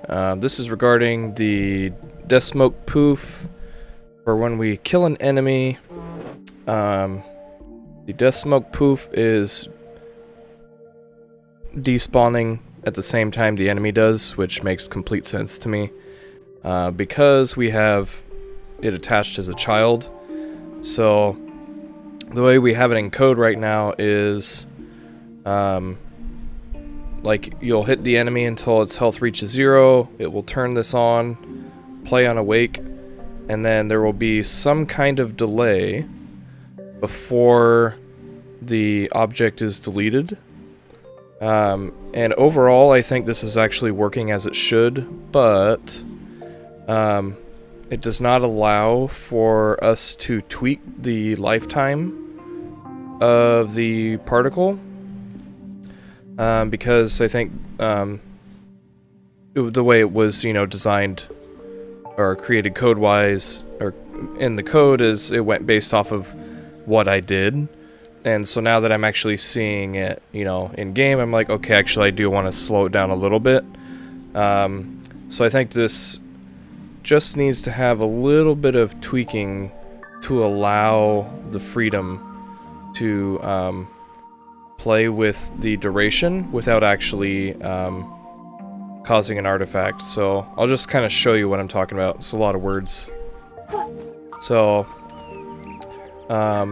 This is regarding the Deathsmoke poof for when we kill an enemy. The Deathsmoke poof is despawning at the same time the enemy does, which makes complete sense to me. Because we have it attached as a child. So the way we have it in code right now is like you'll hit the enemy until its health reaches 0, it will turn this on, play on awake, and then there will be some kind of delay before the object is deleted. And overall I think this is actually working as it should, but it does not allow for us to tweak the lifetime of the particle. Because I think the way it was, designed or created code-wise, or in the code, is it went based off of what I did. And so now that I'm actually seeing it, in game, I'm like, okay, actually I do want to slow it down a little bit. So I think this just needs to have a little bit of tweaking to allow the freedom to play with the duration without actually causing an artifact. So I'll just kind of show you what I'm talking about. It's a lot of words. So I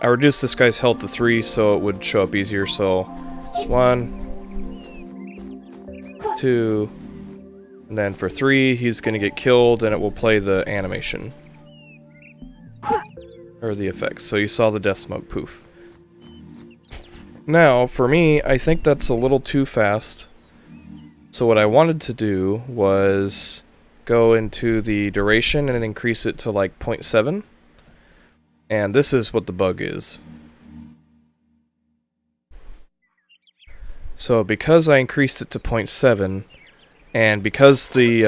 reduced this guy's health to 3 so it would show up easier. So 1, 2, and then for 3 he's gonna get killed and it will play the animation or the effects. So you saw the Deathsmoke poof. Now, for me, I think that's a little too fast. So what I wanted to do was go into the duration and increase it to like 0.7. And this is what the bug is. So because I increased it to 0.7, and because the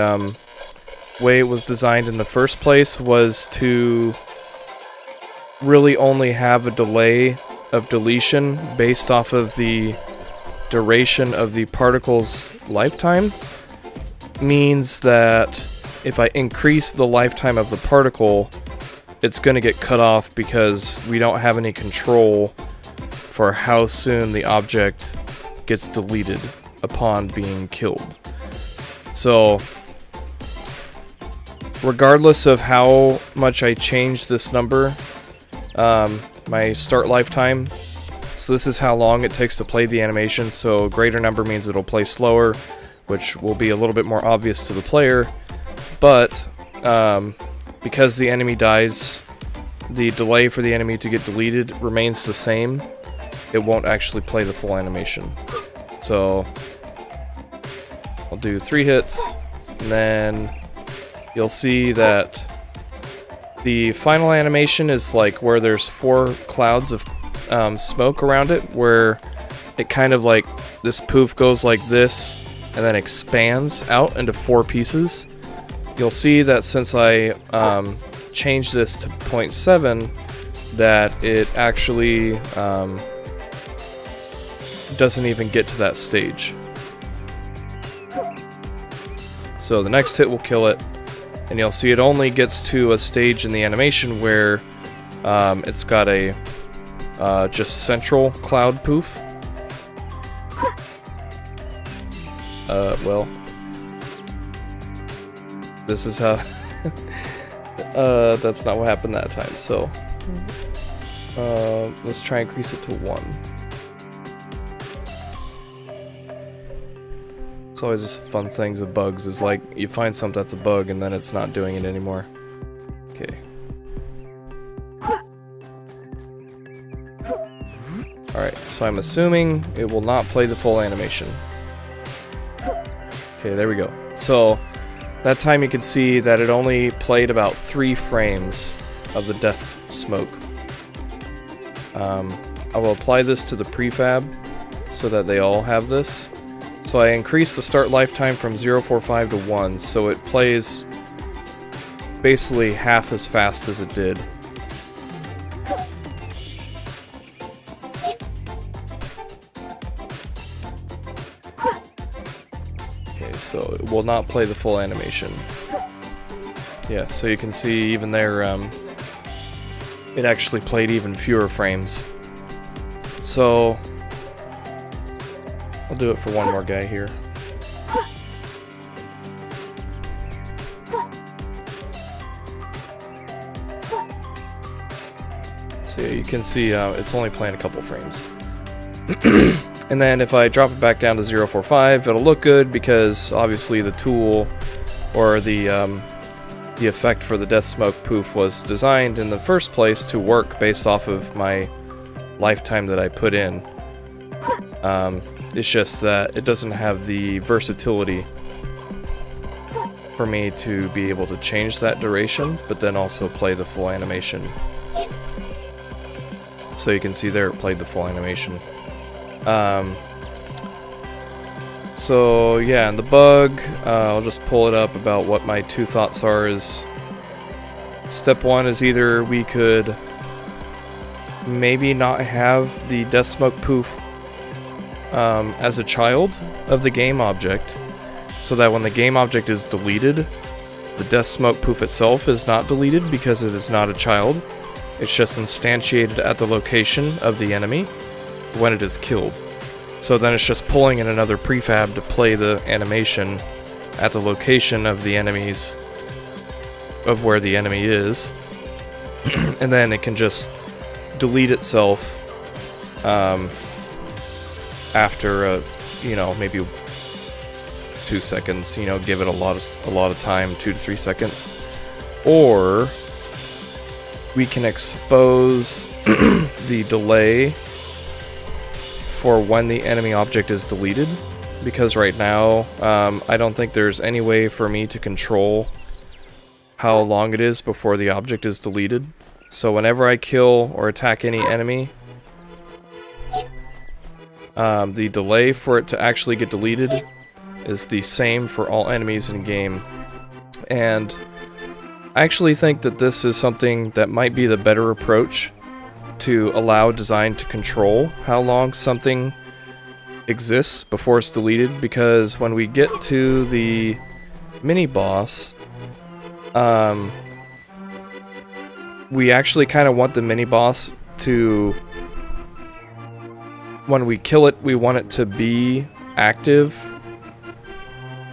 way it was designed in the first place was to really only have a delay of deletion based off of the duration of the particle's lifetime, means that if I increase the lifetime of the particle, it's going to get cut off because we don't have any control for how soon the object gets deleted upon being killed. So regardless of how much I change this number, my start lifetime, so this is how long it takes to play the animation, so greater number means it'll play slower, which will be a little bit more obvious to the player, but because the enemy dies, the delay for the enemy to get deleted remains the same. It won't actually play the full animation. So I'll do 3 hits, and then you'll see that the final animation is like where there's 4 clouds of smoke around it, where it kind of like, this poof goes like this and then expands out into 4 pieces. You'll see that since I changed this to 0.7, that it actually doesn't even get to that stage. So the next hit will kill it, and you'll see it only gets to a stage in the animation where it's got a just central cloud poof. Well, this is how that's not what happened that time, so let's try and increase it to 1. It's always just fun things of bugs, is like you find something that's a bug and then it's not doing it anymore. Okay. Alright, so I'm assuming it will not play the full animation. Okay, there we go. So that time you can see that it only played about 3 frames of the Deathsmoke. I will apply this to the prefab so that they all have this. So I increased the start lifetime from 0.45 to 1, so it plays basically half as fast as it did. Okay, so it will not play the full animation. Yeah, so you can see even there, it actually played even fewer frames. So, I'll do it for one more guy here. So you can see it's only playing a couple frames. And then if I drop it back down to 0.45, it'll look good because obviously the tool or the effect for the Deathsmoke poof was designed in the first place to work based off of my lifetime that I put in. It's just that it doesn't have the versatility for me to be able to change that duration, but then also play the full animation. So you can see there it played the full animation. So yeah, and the bug, I'll just pull it up about what my two thoughts are is, step one is either we could maybe not have the Deathsmoke poof as a child of the game object, so that when the game object is deleted, the Deathsmoke poof itself is not deleted because it is not a child. It's just instantiated at the location of the enemy when it is killed. So then it's just pulling in another prefab to play the animation at the location of the enemies, of where the enemy is. And then it can just delete itself after maybe 2 seconds, give it a lot of time, 2 to 3 seconds. Or we can expose the delay for when the enemy object is deleted, because right now I don't think there's any way for me to control how long it is before the object is deleted. So whenever I kill or attack any enemy, the delay for it to actually get deleted is the same for all enemies in game. And I actually think that this is something that might be the better approach to allow design to control how long something exists before it's deleted, because when we get to the mini-boss, we actually kind of want the mini-boss to, when we kill it, we want it to be active,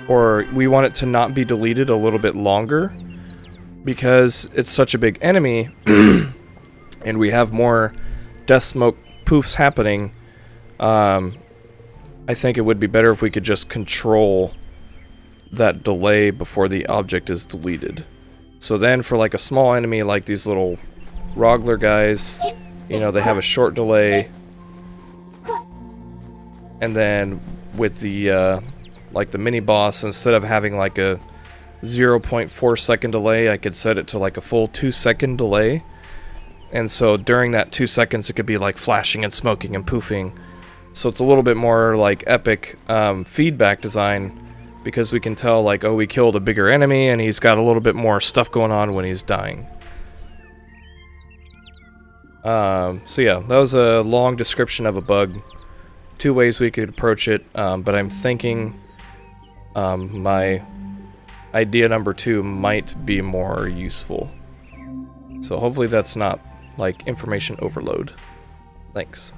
or we want it to not be deleted a little bit longer, because it's such a big enemy and we have more Deathsmoke poofs happening. I think it would be better if we could just control that delay before the object is deleted. So then for like a small enemy like these little Rogler guys, they have a short delay. And then with the like the mini boss, instead of having like a 0.4 second delay, I could set it to like a full 2 second delay. And so during that 2 seconds, it could be like flashing and smoking and poofing. So it's a little bit more like epic feedback design, because we can tell like, oh, we killed a bigger enemy and he's got a little bit more stuff going on when he's dying. So yeah, that was a long description of a bug. 2 ways we could approach it, but I'm thinking my idea number 2 might be more useful. So hopefully that's not like information overload. Thanks.